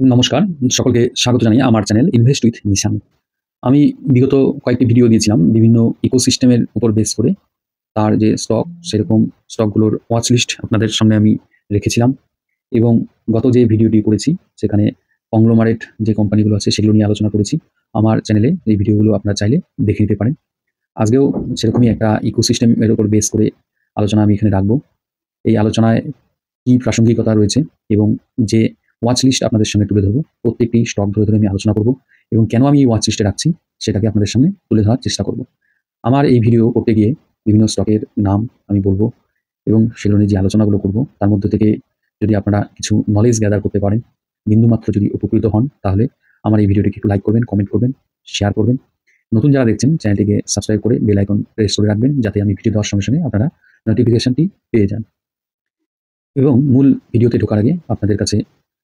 নমস্কার, সকলকে স্বাগত জানাই আমার চ্যানেল ইনভেস্ট উইথ নিশান। আমি বিগত কয়েকটি ভিডিও দিয়েছিলাম বিভিন্ন ইকোসিস্টেমের উপর বেস করে। তার যে স্টক, সেরকম স্টকগুলোর ওয়াচ লিস্ট আপনাদের সামনে আমি রেখেছিলাম এবং গত যে ভিডিওটি করেছি সেখানে কংগ্লোমারেট যে কোম্পানিগুলো আছে সেগুলো নিয়ে আলোচনা করেছি। আমার চ্যানেলে এই ভিডিওগুলো আপনারা চাইলে দেখে নিতে পারেন। আজকেও সেরকমই একটা ইকোসিস্টেমের উপর বেস করে আলোচনা আমি এখানে রাখবো। এই আলোচনায় কি প্রাসঙ্গিকতা রয়েছে এবং যে ওয়াচ লিস্ট আপনাদের সামনে তুলে ধরবো, প্রত্যেকটি স্টক ধরে ধরে আমি আলোচনা করব এবং কেন আমি এই ওয়াচ লিস্টে রাখছি সেটাকে আপনাদের সামনে তুলে ধরার চেষ্টা করব। আমার এই ভিডিও করতে গিয়ে বিভিন্ন স্টকের নাম আমি বলবো এবং সেগুলো নিয়ে যে আলোচনাগুলো করব তার মধ্যে থেকে যদি আপনারা কিছু নলেজ গ্যাদার করতে পারেন, বিন্দুমাত্র যদি উপকৃত হন, তাহলে আমার এই ভিডিওটিকে একটু লাইক করবেন, কমেন্ট করবেন, শেয়ার করবেন। নতুন যারা দেখছেন চ্যানেলটিকে সাবস্ক্রাইব করে বেল আইকন প্রেস করে রাখবেন, যাতে আমি ভিডিও দেওয়ার সঙ্গে সঙ্গে আপনারা নোটিফিকেশনটি পেয়ে যান। এবং মূল ভিডিওতে ঢোকার আগে আপনাদের কাছে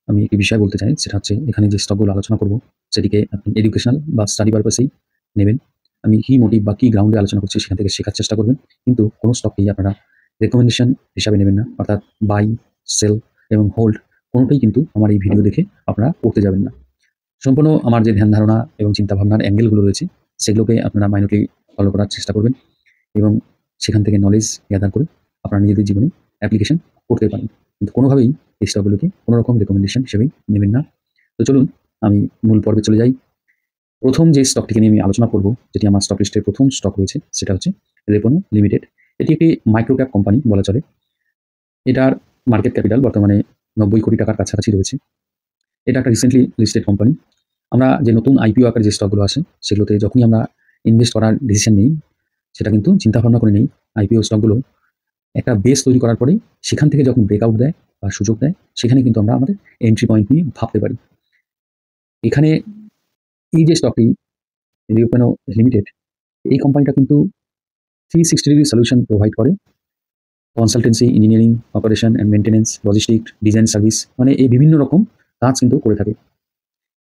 আমি একটি বিষয় বলতে চাই, সেটা হচ্ছে এখানে যে স্টকগুলো আলোচনা করব সেটিকে আপনি এডুকেশনাল বা স্টাডি পারপাসেই নেবেন। আমি কি মোটিভ বা কি গ্রাউন্ডে আলোচনা করছি সেখান থেকে শেখার চেষ্টা করবেন, কিন্তু কোনো স্টককেই আপনারা রেকমেন্ডেশন হিসাবে নেবেন না। অর্থাৎ বাই, সেল এবং হোল্ড কোনোটাই কিন্তু আমার এই ভিডিও দেখে আপনারা করতে যাবেন না। সম্পূর্ণ আমার যে ধ্যান ধারণা এবং চিন্তাভাবনার অ্যাঙ্গেলগুলো রয়েছে সেগুলোকে আপনারা মাইনরলি ফলো করার চেষ্টা করবেন এবং সেখান থেকে নলেজ গ্যাদার করে আপনারা নিজেদের জীবনে অ্যাপ্লিকেশন করতে পারেন। কিন্তু কোনোভাবেই এই স্টকগুলোকে কোনো রকম রেকমেন্ডেশন হিসেবেই নেবেন না। তো চলুন আমি মূল পর্বে চলে যাই। প্রথম যে স্টকটিকে নিয়ে আমি আলোচনা করব, যেটি আমার স্টক লিস্টের প্রথম স্টক রয়েছে, সেটা হচ্ছে রেপনো লিমিটেড। এটি একটি মাইক্রো ক্যাপ কোম্পানি বলা চলে। এটার মার্কেট ক্যাপিটাল বর্তমানে 90 কোটি টাকার কাছাকাছি রয়েছে। এটা একটা রিসেন্টলি লিস্টেড কোম্পানি। আমরা যে নতুন আইপিও আকারে যে স্টকগুলো আছে সেগুলোতে যখনই আমরা ইনভেস্ট করার ডিসিশন নিই, সেটা কিন্তু চিন্তাভাবনা করে নেই আইপিও স্টকগুলো একটা বেস তৈরি করার পরে সেখান থেকে যখন ব্রেকআউট দেয় বা সুযোগ দেয়, সেখানে কিন্তু আমরা আমাদের এন্ট্রি পয়েন্ট নিয়ে ভাবতে পারি। এখানে এই যে স্টকটি রিওপেনো লিমিটেড, এই কোম্পানিটা কিন্তু 360 ডিগ্রি সলিউশন প্রোভাইড করে। Consultancy, engineering, operation and maintenance, logistic, design service, মানে এই বিভিন্ন রকম কাজ কিন্তু করে থাকে।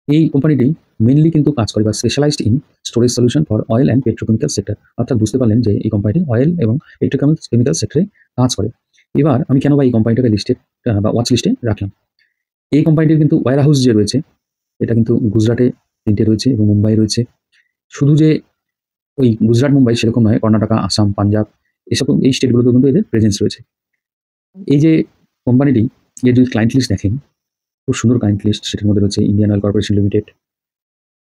এই কোম্পানিটি মেইনলি কিন্তু কাজ করে বা specialized in storage solution for oil and petrochemical sector. অর্থাৎ বুঝতে পারলেন যে এই কোম্পানিটি অয়েল এবং পেট্রোকেমিক্যাল সেক্টরে কাজ করে। এবার আমি কেন বা এই কোম্পানিটাকে লিস্টে বা ওয়াচ লিস্টে রাখলাম? এই কোম্পানিটির কিন্তু ওয়্যার হাউস যে রয়েছে, এটা কিন্তু গুজরাটে ৩টে রয়েছে এবং মুম্বাই রয়েছে। শুধু যে ওই গুজরাট, মুম্বাই সেরকম নয়, কর্ণাটকা, আসাম, পাঞ্জাব এসব এই স্টেটগুলোতেও কিন্তু এদের প্রেজেন্স রয়েছে। এই যে কোম্পানিটি, এর যদি ক্লায়েন্ট লিস্ট দেখেন, খুব সুন্দর ক্লায়েন্ট লিস্ট। সেটার মধ্যে রয়েছে Indian Oil corporation limited,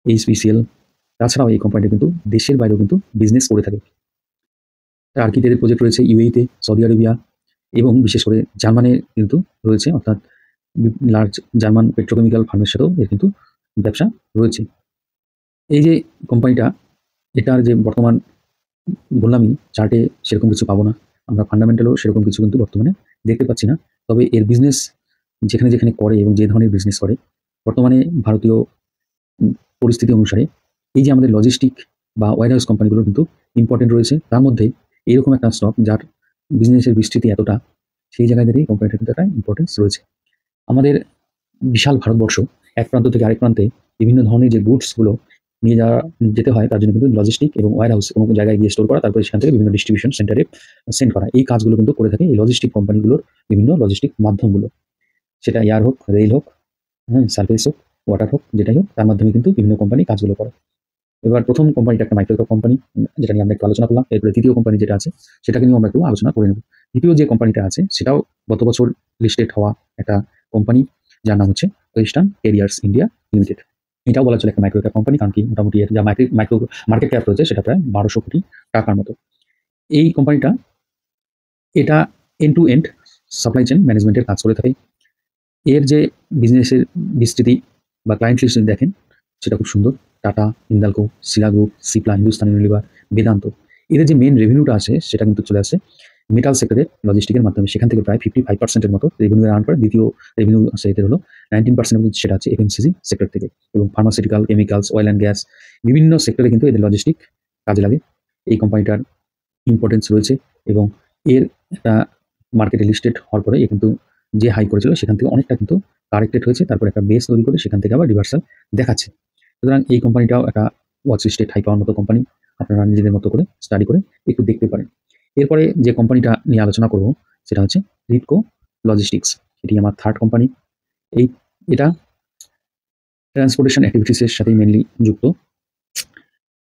HPCL. তাছাড়াও এই কোম্পানিটা কিন্তু দেশের বাইরেও কিন্তু বিজনেস করে থাকে। টার্কিতে এদের প্রজেক্ট রয়েছে, ইউএইতে, সৌদি আরবিয়া এবং বিশেষ করে জার্মানে কিন্তু রয়েছে। অর্থাৎ লার্জ জার্মান পেট্রোকেমিক্যাল ফার্মের সাথেও এর কিন্তু ব্যবসা রয়েছে। এই যে কোম্পানিটা, এটার যে বর্তমান বললামই চার্টে সেরকম কিছু পাবো না, আমরা ফান্ডামেন্টালও সেরকম কিছু কিন্তু বর্তমানে দেখতে পাচ্ছি না। তবে এর বিজনেস যেখানে যেখানে করে এবং যে ধরনের বিজনেস করে, বর্তমানে ভারতীয় পরিস্থিতি অনুসারে এই যে আমাদের লজিস্টিক বা ওয়্যারহাউস কোম্পানিগুলো কিন্তু ইম্পর্টেন্ট রয়েছে। তার মধ্যে এরকম একটা স্টক যার বিজনেসের বিস্তৃতি এতটা, সেই জায়গায় দাঁড়িয়ে কোম্পানিটার কিন্তু একটা ইম্পর্টেন্স রয়েছে। আমাদের বিশাল ভারতবর্ষ, এক প্রান্ত থেকে আরেক প্রান্তে বিভিন্ন ধরনের যে গুডসগুলো নিয়ে যাওয়া যেতে হয়, তার জন্য কিন্তু লজিস্টিক এবং ওয়্যারহাউস কোনো জায়গায় গিয়ে স্টোর করা, তারপরে সেখান থেকে বিভিন্ন ডিস্ট্রিবিউশন সেন্টারে সেন্ড করা, এই কাজগুলো কিন্তু করে থাকে এই লজিস্টিক কোম্পানিগুলোর বিভিন্ন লজিস্টিক মাধ্যমগুলো। সেটা এয়ার হোক, রেল হোক, সার্ভিস হোক, ওয়াটার হোক, যেটাই হোক, তার মাধ্যমে কিন্তু বিভিন্ন কোম্পানি কাজগুলো করে। এবার প্রথম কোম্পানিটা একটা মাইক্রোক্যাপ কোম্পানি, যেটা নিয়ে আমরা একটু আলোচনা করলাম। এরপরে দ্বিতীয় কোম্পানি যেটা আছে সেটাকে নিয়েও আমরা একটু আলোচনা করে নেব। দ্বিতীয় যে কোম্পানিটা আছে সেটাও গত বছর লিস্টেড হওয়া একটা কোম্পানি, যার নাম হচ্ছে ওয়েস্টার্ন ক্যারিয়ার্স ইন্ডিয়া লিমিটেড। এটাও বলা চলে একটা মাইক্রোক্যাপ কোম্পানি, কারণ কি মোটামুটি এর যা মাইক্রো মার্কেট ক্যাপ রয়েছে সেটা প্রায় 1200 কোটি টাকার মতো। এই কোম্পানিটা, এটা end to end supply chain ম্যানেজমেন্টের কাজ করে থাকে। এর যে বিজনেসের বিস্তৃতি বা ক্লায়েন্ট লিস্ট যদি দেখেন, সেটা খুব সুন্দর। টাটা, হিন্দালকো, শিলা গ্রুপ, সিপ্লা, হিন্দুস্তান ইউনিলিভার, বেদান্ত, এদের যে মেন রেভিনিউটা আসে সেটা কিন্তু চলে আসে মেটাল সেক্টরের লজিস্টিকের মাধ্যমে। সেখান থেকে প্রায় 55% মতো রেভিনিউ আর্ন করে। দ্বিতীয় রেভিনিউ আছে এদের হলো 19% মতো, সেটা আছে এফএমসিজি সেক্টর থেকে। এবং pharmaceutical, chemicals, oil and gas, বিভিন্ন সেক্টরে কিন্তু এদের লজিস্টিক কাজে লাগে। এই কোম্পানিটার ইম্পর্টেন্স রয়েছে এবং এর একটা মার্কেটে লিস্টেড হওয়ার পরে এ কিন্তু যে হাই করেছিল সেখান থেকে অনেকটা কিন্তু কারেক্টেড হয়েছে, তারপরে একটা বেস তৈরি করে সেখান থেকে আবার রিভার্সাল দেখাচ্ছে। সুতরাং এই কোম্পানিটাও একটা ওয়াচ লিস্টেড হাই পাওয়ার মতো কোম্পানি, আপনারা নিজেদের মতো করে স্টাডি করে একটু দেখতে পারেন। এরপরে যে কোম্পানিটা নিয়ে আলোচনা করব সেটা হচ্ছে রিপকো লজিস্টিক্স। এটি আমার থার্ড কোম্পানি। এই এটা ট্রান্সপোর্টেশন অ্যাক্টিভিটিসের সাথেই মেনলি যুক্ত।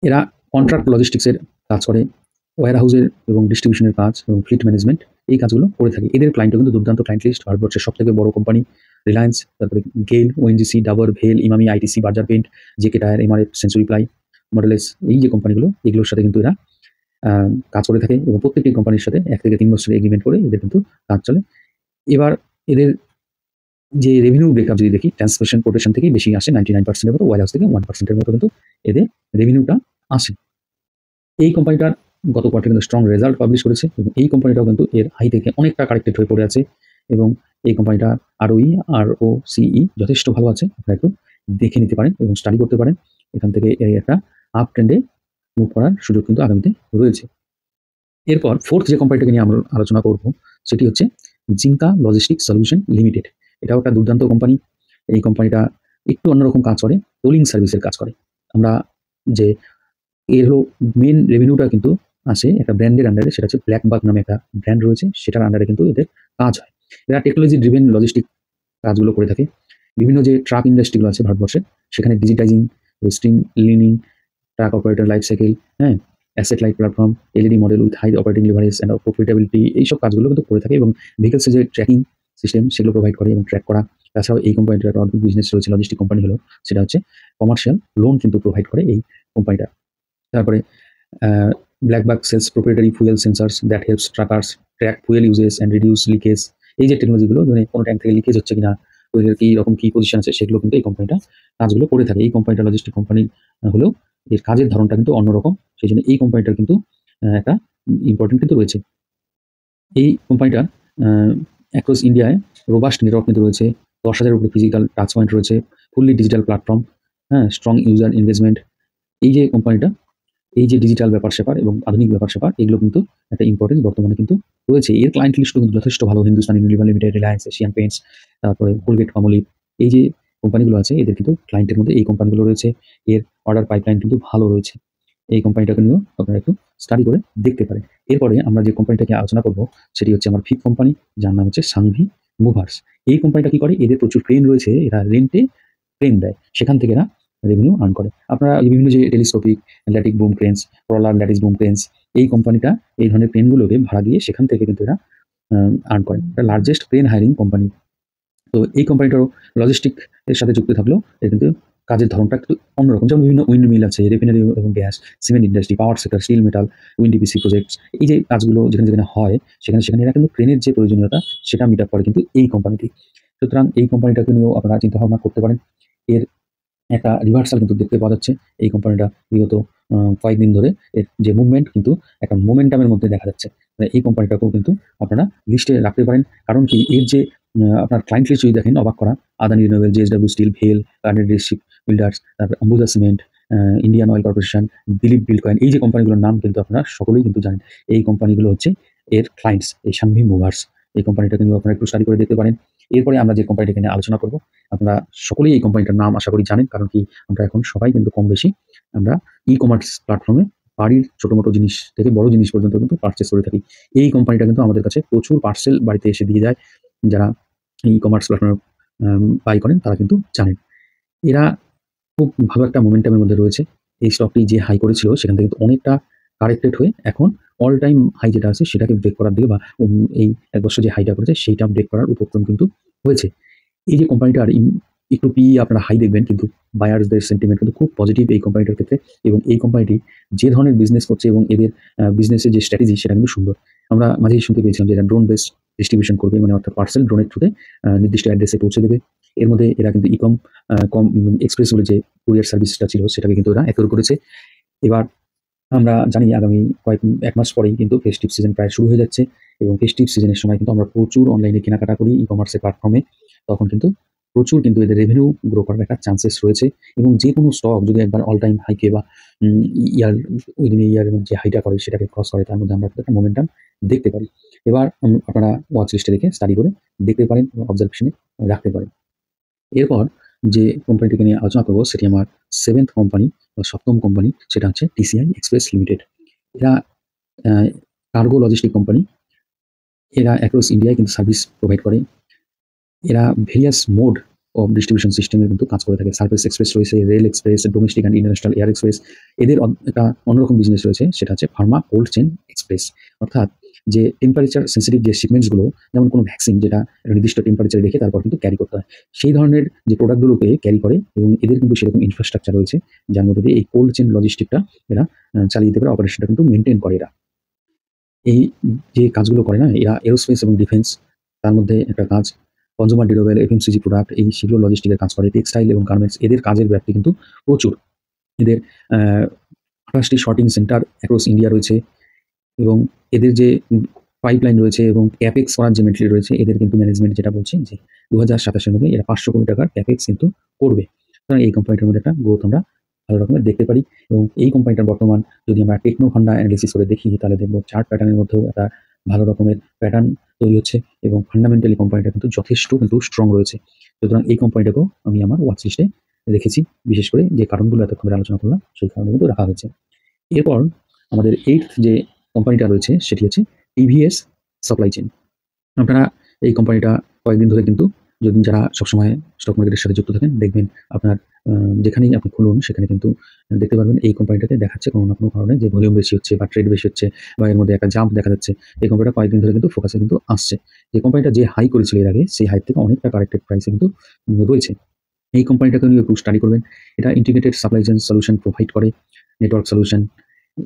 এরা কন্ট্রাক্ট লজিস্টিক্সের কাজ করে, ওয়্যার হাউসের এবং ডিস্ট্রিবিউশনের কাজ এবং ফ্লিট ম্যানেজমেন্ট এই কাজগুলো করে থাকে। এদের ক্লায়েন্টও কিন্তু দুর্দান্ত ক্লায়েন্ট লিস্ট। ভারতবর্ষের সবথেকে বড় কোম্পানি রিলায়েন্স, তারপরে গেইল, ওএনজিসি, ডাবর, ভেল, Emami, ITC, Berger Paint, JK Tyre, MRF, Century Ply, মডেলেস, এই যে কোম্পানিগুলো এগুলোর সাথে কিন্তু এরা কাজ করে থাকে এবং প্রত্যেকটি কোম্পানির সাথে 1 থেকে 3 বছরের এগ্রিমেন্ট করে এদের কিন্তু কাজ চলে। এবার এদের যে রেভিনিউ ব্রেকআপ যদি দেখি, ট্রান্সপোর্টেশন থেকেই বেশি আসে 99% এর মতো, ওয়্যার হাউস থেকে 1% এর মতো কিন্তু এদের রেভিনিউটা আসে। এই কোম্পানিটার গত কোয়ার্টারে কিন্তু স্ট্রং রেজাল্ট পাবলিশ করেছে এবং এই কোম্পানিটাও কিন্তু এর হাই থেকে অনেকটা কারেক্টেড হয়ে পড়ে আছে এবং এই কোম্পানিটার ROE, ROCE যথেষ্ট ভালো আছে। আপনারা একটু দেখে নিতে পারেন এবং স্টাডি করতে পারেন। এখান থেকে এই একটা আপ ট্রেন্ডে মুভ করার সুযোগ কিন্তু আগামীতে রয়েছে। এরপর 4th যে কোম্পানিটাকে নিয়ে আমরা আলোচনা করব সেটি হচ্ছে জিঙ্কা লজিস্টিক সলিউশন লিমিটেড। এটাও একটা দুর্দান্ত কোম্পানি। এই কোম্পানিটা একটু অন্যরকম কাজ করে, টোলিং সার্ভিসের কাজ করে। আমরা যে এর হলো মেন রেভিনিউটা কিন্তু আসে একটা ব্র্যান্ডের আন্ডারে, সেটা হচ্ছে ব্ল্যাক বাক নামে একটা ব্র্যান্ড রয়েছে, সেটার আন্ডারে কিন্তু এদের কাজ হয়। এরা টেকনোলজি ড্রিভেন লজিস্টিক কাজগুলো করে থাকে। বিভিন্ন যে ট্রাক ইন্ডাস্ট্রিগুলো আছে ভারতবর্ষে, সেখানে digitizing, streamlining, truck operator life cycle, হ্যাঁ, asset light platform, LED model with high operating leverage and profitability, এইসব কাজগুলো কিন্তু করে থাকে এবং ভেহিকলসের যে ট্র্যাকিং সিস্টেম সেগুলো প্রোভাইড করে এবং ট্র্যাক করা। তাছাড়াও এই কোম্পানিটার একটা অদ্ভুত বিজনেস রয়েছে, লজিস্টিক কোম্পানি হলো, সেটা হচ্ছে কমার্শিয়াল লোন কিন্তু প্রোভাইড করে এই কোম্পানিটা। তারপরে BlackBuck sells proprietary fuel sensors that helps truckers track fuel uses and reduce leakage. এই যে টেকনোলজিগুলো, মানে কোনো ট্যাঙ্ক থেকে লিকেজ হচ্ছে কিনা, ওইটার কি রকম কি পজিশন আছে, সেগুলো কিন্তু এই কোম্পানিটা কাজগুলো করে থাকে। এই কোম্পানিটা লজিস্টিক কোম্পানি হলেও এর কাজের ধরনটা কিন্তু অন্যরকম, সেই জন্য এই কোম্পানিটার কিন্তু একটা ইম্পর্টেন্ট কিন্তু রয়েছে। এই কোম্পানিটার অ্যাক্রস ইন্ডিয়ায় রোবাস্ট নেটওয়ার্ক কিন্তু রয়েছে, 10,000-এর উপরে ফিজিক্যাল টাচ পয়েন্ট রয়েছে, ফুললি ডিজিটাল প্ল্যাটফর্ম, হ্যাঁ, স্ট্রং ইউজার এনগেজমেন্ট। এই যে কোম্পানিটা, এই যে ডিজিটাল ব্যাপার-স্যাপার এবং আধুনিক ব্যাপার-স্যাপার, এগুলো কিন্তু একটা ইম্পর্টেন্স বর্তমানে কিন্তু রয়েছে। এর ক্লায়েন্ট লিস্টও কিন্তু যথেষ্ট ভালো। Hindustan Unilever limited, Reliance, Asian Paints, তারপরে কোলগেট-পালমোলিভ, এই যে কোম্পানিগুলো আছে এদের কিন্তু ক্লায়েন্টের মধ্যে এই কোম্পানিগুলো রয়েছে। এর অর্ডার পাইপলাইন কিন্তু ভালো রয়েছে। এই কোম্পানিটাকে নিয়েও আপনারা একটু স্টাডি করে দেখতে পারেন। এরপরে আমরা যে কোম্পানিটাকে আলোচনা করব সেটি হচ্ছে আমার 5th কোম্পানি, যার নাম হচ্ছে সাংভি মুভার্স। এই কোম্পানিটা কি করে? এদের প্রচুর ক্রেন রয়েছে, এরা রেন্টে ক্রেন দেয়, সেখান থেকে এরা রেভিনিউ আর্ন করে। আপনারা এই বিভিন্ন যে telescopic, lattice boom cranes, crawler lattice boom cranes, এই কোম্পানিটা এই ধরনের ক্রেনগুলোকে ভাড়া দিয়ে সেখান থেকে কিন্তু এরা আর্ন করে। এটা লার্জেস্ট ক্রেন হায়ারিং কোম্পানি। তো এই কোম্পানিটারও লজিস্টিক এর সাথে যুক্ত থাকলেও এর কিন্তু কাজের ধরনটা একটু অন্যরকম। যেমন বিভিন্ন উইন্ড মিল আছে, রিফাইনারি এবং gas, cement industry, power sector, still metal, wind EPC projects, এই যে কাজগুলো যেখানে যেখানে হয় সেখানে সেখানে এরা কিন্তু ক্রেনের যে প্রয়োজনীয়তা সেটা মিট আপ করে কিন্তু এই কোম্পানিটি। সুতরাং এই কোম্পানিটাকে নিয়েও আপনারা চিন্তাভাবনা করতে পারেন। এর একটা রিভার্সাল কিন্তু দেখতে পাওয়া যাচ্ছে। এই কোম্পানিটা বিগত কয়েকদিন ধরে এর যে মুভমেন্ট কিন্তু একটা মোমেন্টামের মধ্যে দেখা যাচ্ছে। মানে এই কোম্পানিটাকেও কিন্তু আপনারা লিস্টে রাখতে পারেন। কারণ কি, এর যে আপনার ক্লায়েন্ট লিস্ট যদি দেখেন অবাক করা, আদানি রিনিউয়েবল, জেএসডব্লিউ স্টিল, ভেল, কার্নেডি শিপ বিল্ডার্স, তারপরে Ambuja cement, Indian Oil Corporation, Dilip Buildcon, এই যে কোম্পানিগুলোর নাম কিন্তু আপনারা সকলেই কিন্তু জানেন। এই কোম্পানিগুলো হচ্ছে এর ক্লায়েন্টস, এই সাংভি মুভার্স। এই কোম্পানিটাকে নিয়েও আপনারা একটু স্টাডি করে দেখতে পারেন। এরপরে আমরা যে কোম্পানিটাকে নিয়ে আলোচনা করব, আপনারা সকলেই এই কোম্পানিটার নাম আশা করি জানেন। কারণ কি, আমরা এখন সবাই কিন্তু কম বেশি আমরা ই-কমার্স প্ল্যাটফর্মে বাড়ির ছোট-মোটো জিনিস থেকে বড় জিনিস পর্যন্ত কিন্তু পারচেজ করে থাকি। এই কোম্পানিটা কিন্তু আমাদের কাছে প্রচুর পার্সেল বাড়িতে এসে দিয়ে যায়। যারা ই-কমার্স প্ল্যাটফর্মে বাই করেন তারা কিন্তু জানেন। এরা খুব ভালো একটা মোমেন্টামের মধ্যে রয়েছে। এই স্টকটি যে হাই করেছিল সেখান থেকে কিন্তু অনেকটা কারেক্টেড হয়ে এখন অল টাইম হাই যেটা আছে সেটাকে ব্রেক করার দিকে, বা এই ১ বছর যে হাইটা করেছে সেইটা ব্রেক করার উপক্রম কিন্তু হয়েছে। এই যে কোম্পানিটার একটু আপনারা হাই দেখবেন, কিন্তু বায়ার্সদের সেন্টিমেন্ট কিন্তু খুব পজিটিভ এই কোম্পানিটার ক্ষেত্রে এবং এই কোম্পানিটি যে ধরনের বিজনেস করছে এবং এদের বিজনেসের যে স্ট্র্যাটেজি সেটা কিন্তু সুন্দর। আমরা মাঝেই শুনতে পেয়েছিলাম যে এরা ড্রোন বেসড ডিস্ট্রিবিউশন করবে, মানে অর্থাৎ পার্সেল ড্রোনের থ্রুতে নির্দিষ্ট অ্যাড্রেসে পৌঁছে দেবে। এর মধ্যে এরা কিন্তু ইকম কম এক্সপ্রেস বলে যে কুরিয়ার সার্ভিসটা ছিল সেটাকে কিন্তু এরা অ্যাকোয়ার করেছে। এবার আমরা জানি আগামী ১ মাস পরেই কিন্তু ফেস্টিভ সিজন প্রায় শুরু হয়ে যাচ্ছে এবং ফেস্টিভ সিজনের সময় কিন্তু আমরা প্রচুর অনলাইনে কেনাকাটা করি ই-কমার্সের প্ল্যাটফর্মে। তখন কিন্তু প্রচুর কিন্তু এদের রেভিনিউ গ্রো করার একটা চান্সেস রয়েছে এবং যেকোনো স্টক যদি একবার অল টাইম হাইকে বা ইয়ার উইদিন এ ইয়ারের যে হাইটা করে সেটাকে ক্রস করে, তার মধ্যে আমরা একটা মোমেন্টাম দেখতে পারি। এবার আপনারা ওয়াচ লিস্টে রেখে স্টাডি করে দেখতে পারেন এবং অবজারভেশনে রাখতে পারেন। এরপর যে কোম্পানিটিকে নিয়ে আলোচনা করব সেটি আমার 7th কোম্পানি বা 7ম কোম্পানি, সেটা হচ্ছে টিসিআই এক্সপ্রেস লিমিটেড। এরা কার্গো লজিস্টিক কোম্পানি। এরা অ্যাক্রস ইন্ডিয়ায় কিন্তু সার্ভিস প্রোভাইড করে। এরা ভেরিয়াস মোড অফ ডিস্ট্রিবিউশন সিস্টেমের কিন্তু কাজ করে থাকে। সার্ফেস এক্সপ্রেস রয়েছে, rail express, domestic and international air express. এদের একটা অন্যরকম বিজনেস রয়েছে, সেটা হচ্ছে ফার্মা কোল্ড চেইন এক্সপ্রেস। অর্থাৎ যে টেম্পারেচার সেন্সিটিভ যে শিপমেন্টসগুলো, যেমন কোনো ভ্যাকসিন যেটা একটা নির্দিষ্ট টেম্পারেচারে রেখে তারপর কিন্তু ক্যারি করতে হয়, সেই ধরনের যে প্রোডাক্টগুলোকে ক্যারি করে, এবং এদের কিন্তু সেরকম ইনফ্রাস্ট্রাকচার রয়েছে যার মধ্যে দিয়ে এই কোল্ড চেইন লজিস্টিকটা এরা চালিয়ে দিতে পারে, অপারেশনটা কিন্তু মেনটেন করে এরা। এই যে কাজগুলো করে না এরা, এরোস্পেস এবং ডিফেন্স, তার মধ্যে একটা কাজ কনজ্যুমার ডিউরেবল, এফএমসিজি প্রোডাক্ট, এই সেগুলো লজিস্টিকের কাজ করে, টেক্সটাইল এবং গার্মেন্টস, এদের কাজের ব্যাপ্তি কিন্তু প্রচুর। এদের 28টি শর্টিং সেন্টার অ্যাক্রস ইন্ডিয়া রয়েছে, এবং এদের যে পাইপলাইন রয়েছে এবং ক্যাপেক্স করার যে মেটেরিয়াল রয়েছে, এদের কিন্তু ম্যানেজমেন্ট যেটা বলছে যে 2027-এর মধ্যে এরা 500 কোটি টাকার ক্যাপেক্স কিন্তু করবে। সুতরাং এই কোম্পানিটার মধ্যে একটা গ্রোথ আমরা ভালো রকমের দেখতে পারি। এবং এই কোম্পানিটার বর্তমান যদি আমরা টেকনো ফান্ডা অ্যানালিসিস করে দেখি, তাহলে দেখবো চার্ট প্যাটার্নের মধ্যেও একটা ভালো রকমের প্যাটার্ন তৈরি হচ্ছে, এবং ফান্ডামেন্টালি কোম্পানিটা কিন্তু যথেষ্ট কিন্তু স্ট্রং রয়েছে। সুতরাং এই কোম্পানিটাকেও আমি আমার ওয়াচ লিস্টে রেখেছি, বিশেষ করে যে কারণগুলো এতক্ষণ ধরে আলোচনা করলাম সেই কারণে কিন্তু রাখা হয়েছে। এরপর আমাদের 8th যে কোম্পানিটা রয়েছে সেটি হচ্ছে টিভিএস সাপ্লাই চেইন। আপনারা এই কোম্পানিটা কয়েকদিন ধরে কিন্তু, যদি যারা সবসময় স্টক মার্কেটের সাথে যুক্ত থাকেন, দেখবেন আপনার যেখানেই আপনি খুলুন সেখানে কিন্তু দেখতে পারবেন এই কোম্পানিটাতে দেখাচ্ছে কোনো না কোনো কারণে যে ভলিউম বেশি হচ্ছে বা ট্রেড বেশি হচ্ছে বা এর মধ্যে একটা জাম্প দেখা যাচ্ছে। এই কোম্পানিটা কয়েকদিন ধরে কিন্তু ফোকাসে কিন্তু আসছে। যে কোম্পানিটা যে হাই করেছিল এর আগে, সেই হাই থেকে অনেকটা কারেক্টেড প্রাইসে কিন্তু রয়েছে। এই কোম্পানিটাকে নিয়ে একটু স্টাডি করবেন। এটা integrated supply chain solution provide করে, নেটওয়ার্ক সলিউশন,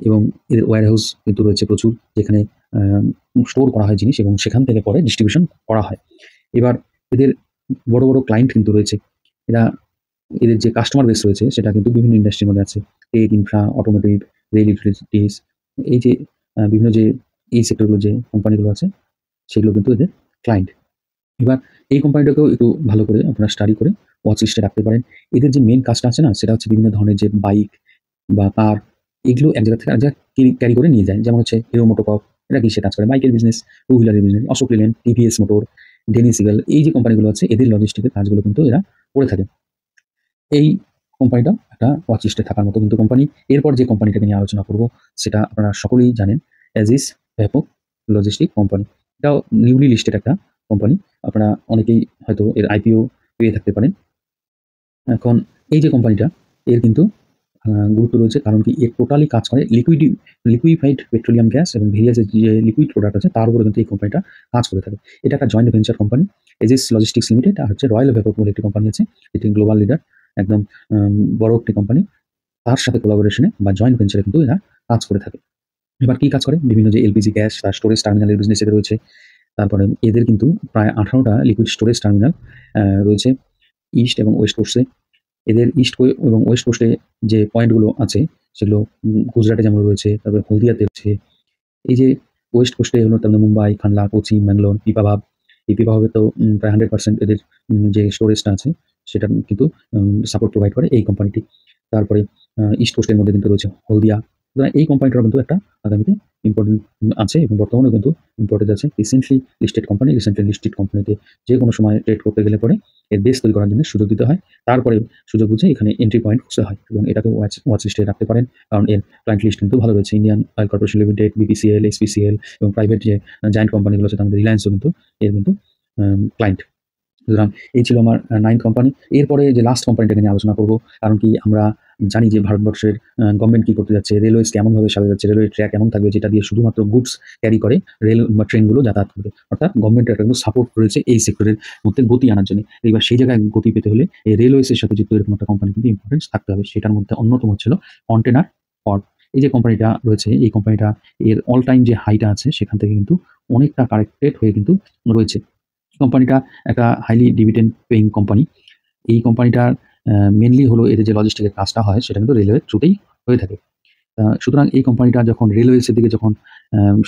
এবং এদের ওয়্যার হাউস কিন্তু রয়েছে প্রচুর, যেখানে স্টোর করা হয় জিনিস এবং সেখান থেকে পরে ডিস্ট্রিবিউশন করা হয়। এবার এদের বড় বড় ক্লায়েন্ট কিন্তু রয়েছে। এরা, এদের যে কাস্টমার বেস রয়েছে সেটা কিন্তু বিভিন্ন ইন্ডাস্ট্রির মধ্যে আছে। Tech, infra, automotive, rail, utilities, এই যে বিভিন্ন যে এই সেক্টরগুলো যে কোম্পানিগুলো আছে, সেগুলো কিন্তু এদের ক্লায়েন্ট। এবার এই কোম্পানিটাকেও একটু ভালো করে আপনারা স্টাডি করে ওয়াচ লিস্টে রাখতে পারেন। এদের যে মেইন কাজটা আছে না, সেটা হচ্ছে বিভিন্ন ধরনের যে বাইক বা কার, এগুলো এক জায়গা থেকে আরেক জায়গায় ক্যারি করে নিয়ে যায়। যেমন হচ্ছে হিরো মোটোকর্প, এরা কিসের কাজ করে? বাইকের বিজনেস, টু হুইলারের business, Ashok Leyland, TVS Motor, Dennis Eagle, এই যে কোম্পানিগুলো আছে এদের লজিস্টিকের কাজগুলো কিন্তু এরা করে থাকে। এই কোম্পানিটা একটা ওয়াচ লিস্টে থাকার মতো কিন্তু কোম্পানি। এরপর যে কোম্পানিটাকে নিয়ে আলোচনা করব সেটা আপনারা সকলেই জানেন, অ্যাজিস ব্যাপক লজিস্টিক কোম্পানি। এটাও নিউলি লিস্টেড একটা কোম্পানি। আপনারা অনেকেই হয়তো এর আইপিও পেয়ে থাকতে পারেন। এখন এই যে কোম্পানিটা, এর কিন্তু গুরুত্ব রয়েছে, কারণ কি এর টোটালি কাজ করে লিকুইফাইড পেট্রোলিয়াম গ্যাস এবং ভেরিয়াস যে লিকুইড প্রোডাক্ট আছে তার উপরে কিন্তু এই কোম্পানিটা কাজ করে থাকে। এটা একটা joint venture company, Aegis logistics limited, আর হচ্ছে রয়্যাল ভ্যাপক বলে একটি কোম্পানি আছে, এটি গ্লোবাল লিডার, একদম বড় একটি কোম্পানি। তার সাথে কোলাবোরেশনে বা জয়েন্ট ভেঞ্চারে কিন্তু এরা কাজ করে থাকে। এবার কি কাজ করে? বিভিন্ন যে এলপিজি গ্যাস তার স্টোরেজ টার্মিনালের বিজনেস এদের রয়েছে। তারপরে এদের কিন্তু প্রায় 18টা লিকুইড স্টোরেজ টার্মিনাল রয়েছে ইস্ট এবং ওয়েস্ট কোস্টে। এদের ইস্ট এবং ওয়েস্ট কোস্টে যে পয়েন্টগুলো আছে সেগুলো গুজরাটে যেমন রয়েছে, তারপরে হলদিয়াতে রয়েছে। এই যে ওয়েস্ট কোস্টে হলো তার মধ্যে মুম্বাই, কানলা, কোচি, ম্যাঙ্গালোর, পিপাভাব। এই পিপাভাবে তো প্রায় 100% এদের যে স্টোরেজটা আছে সেটা কিন্তু সাপোর্ট প্রোভাইড করে এই কোম্পানিটি। তারপরে ইস্ট কোস্টের মধ্যে কিন্তু রয়েছে হলদিয়া। সুতরাং এই কোম্পানিটার কিন্তু একটা আগামীতে ইম্পর্টেন্ট আছে, এবং বর্তমানেও কিন্তু ইম্পর্টেন্ট আছে। রিসেন্টলি লিস্টেড কোম্পানিতে যে কোনো সময় ট্রেড করতে গেলে পরে এর বেস তৈরি করার জন্য সুযোগ দিতে হয়। তারপরে সুযোগ বুঝে এখানে এন্ট্রি পয়েন্ট খুঁজতে হয়, এবং এটাকে ওয়াচ লিস্টে রাখতে পারেন, কারণ এর ক্লায়েন্ট লিস্ট কিন্তু ভালো রয়েছে। Indian Oil corporation limited, BPCL, SPCL, এবং প্রাইভেট যে জায়ান্ট কোম্পানিগুলো আছে তার মধ্যে রিলায়েন্সও কিন্তু এর কিন্তু ক্লায়েন্ট। সুতরাং এই ছিল আমার 9th কোম্পানি। এরপরে যে লাস্ট কোম্পানিটাকে নিয়ে আলোচনা করব, কারণ কি আমরা জানি যে ভারতবর্ষের গভর্নমেন্ট কি করতে যাচ্ছে, রেলওয়েজ কেমনভাবে সাজাতে যাচ্ছে, রেলওয়ে ট্র্যাক এমন থাকবে যেটা দিয়ে শুধুমাত্র গুডস ক্যারি করে রেল বা ট্রেনগুলো যাতায়াত করবে। অর্থাৎ গভর্নমেন্টের একটা কিন্তু সাপোর্ট রয়েছে এই সেক্টরের মধ্যে গতি আনার জন্য। এবার সেই জায়গায় গতি পেতে হলে এই রেলওয়েজের সাথে যুক্ত এরকম একটা কোম্পানি কিন্তু ইম্পর্টেন্স থাকতে হবে। সেটার মধ্যে অন্যতম হচ্ছিল কন্টেনার পড। এই যে কোম্পানিটা রয়েছে, এই কোম্পানিটা এর অল টাইম যে হাইটা আছে সেখান থেকে কিন্তু অনেকটা কারেক্টেড হয়ে কিন্তু রয়েছে। কোম্পানিটা একটা হাইলি ডিভিডেন্ড পেইং কোম্পানি। এই কোম্পানিটার মেইনলি হলো এদের যে লজিস্টিকের কাজটা হয় সেটা কিন্তু রেলওয়ের থ্রুতেই হয়ে থাকে। সুতরাং এই কোম্পানিটা যখন রেলওয়েজের দিকে যখন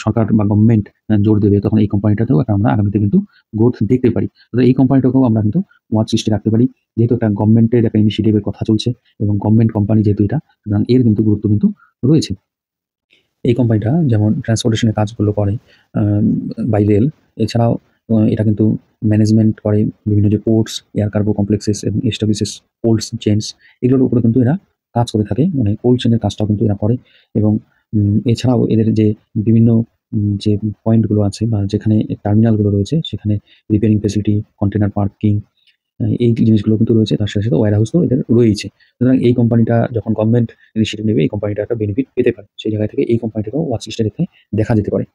সরকার বা গভর্নমেন্ট জোর দেবে, তখন এই কোম্পানিটাতেও একটা আমরা আগামীতে কিন্তু গ্রোথ দেখতে পারি। তো এই কোম্পানিটাকেও আমরা কিন্তু ওয়াচ লিস্টে রাখতে পারি, যেহেতু একটা গভর্নমেন্টের একটা ইনিশিয়েটিভের কথা চলছে এবং গভর্নমেন্ট কোম্পানি যেহেতু এটা, সুতরাং এর কিন্তু গুরুত্ব কিন্তু রয়েছে। এই কোম্পানিটা যেমন ট্রান্সপোর্টেশনের কাজগুলো করে বাই রেল, এছাড়াও এটা কিন্তু ম্যানেজমেন্ট করে বিভিন্ন যে পোর্টস, এয়ার কার্গো কমপ্লেক্সেস এবং এস্টাবলিশেস কোল্ড চেইনস, এগুলোর উপরে কিন্তু এরা কাজ করে থাকে। মানে কোল্ড চেইনের কাজটাও কিন্তু এরা করে। এবং এছাড়াও এদের যে বিভিন্ন যে পয়েন্টগুলো আছে বা যেখানে টার্মিনালগুলো রয়েছে সেখানে রিপেয়ারিং ফেসিলিটি, কন্টেনার পার্কিং, এই জিনিসগুলো কিন্তু রয়েছে, তার সাথে, সাথে ওয়্যার হাউসও এদের রয়েইছে। সুতরাং এই কোম্পানিটা যখন গভর্নমেন্ট ইনিশিয়েটিভ নেবে, এই কোম্পানিটা একটা বেনিফিট পেতে পারে। সেই জায়গা থেকে এই কোম্পানিটাকেও ওয়াচ লিস্টে রেখে দেখা যেতে পারে।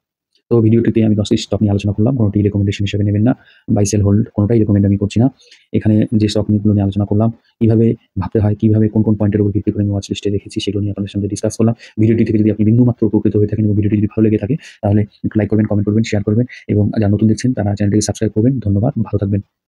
তো ভিডিওটিতে আমি 10টি স্টক নিয়ে আলোচনা করলাম। কোনটি রিকমেন্ডেশন হিসেবে নেবেন না। বাই, সেল, হোল্ড কোনটাই রিকমেন্ড আমি করছি না। এখানে যে স্টকগুলো নিয়ে আলোচনা করলাম, কিভাবে ভাবতে হয়, কিভাবে কোন পয়েন্টের উপর ভিত্তি করে আমি ওয়াচ লিস্টে রেখেছি, সেগুলো নিয়ে আপনাদের সঙ্গে ডিসকাস করলাম। ভিডিওটি থেকে যদি আপনি বিন্দুমাত্র উপকৃত হয়ে থাকেন এবং ভিডিওটি যদি ভালো লেগে থাকে, তাহলে একটু লাইক করবেন, কমেন্ট করবেন, শেয়ার করবেন এবং যারা নতুন দেখছেন তারা চ্যানেলটিকে সাবস্ক্রাইব করবেন। ধন্যবাদ। ভালো থাকবেন।